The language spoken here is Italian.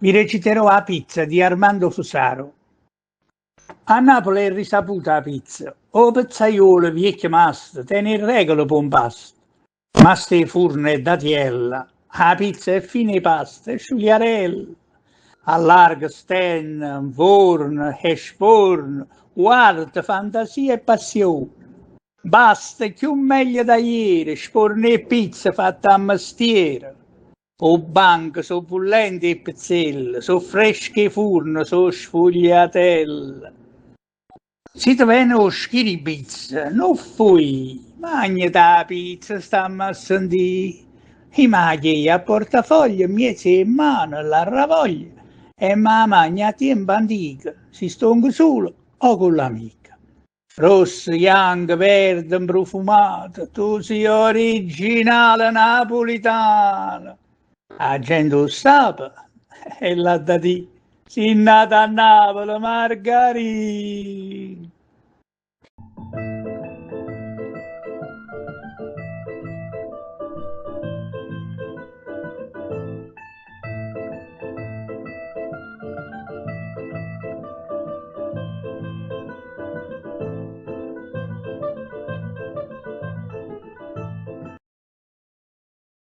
Vi reciterò la pizza di Armando Fusaro. A Napoli è risaputa la pizza. O pizzaiolo vecchio mast, tiene il regolo per un pasto. Masta di furno e datiella. La pizza è fine pasta, e sciugliarella. Allarga, sten, forno, e sforno, guarda, fantasia e passione. Basta, più meglio da ieri, sforno e pizza fatta a mestiere. O banche so pullenti e pizzelle, so fresche furno, so sfogliatelle. Si te viene o schiri pizza, non fui, magna da pizza, stamma a sentire. I maghi a portafoglio, miezi in mano, la ravoglia, e ma magna a tempo antica, si stongo solo o con l'amica. Rosso, bianco, verde, profumato, tu sei originale napolitano. La gente lo sa e l'ha da dire, si nata a Napoli, Margherita.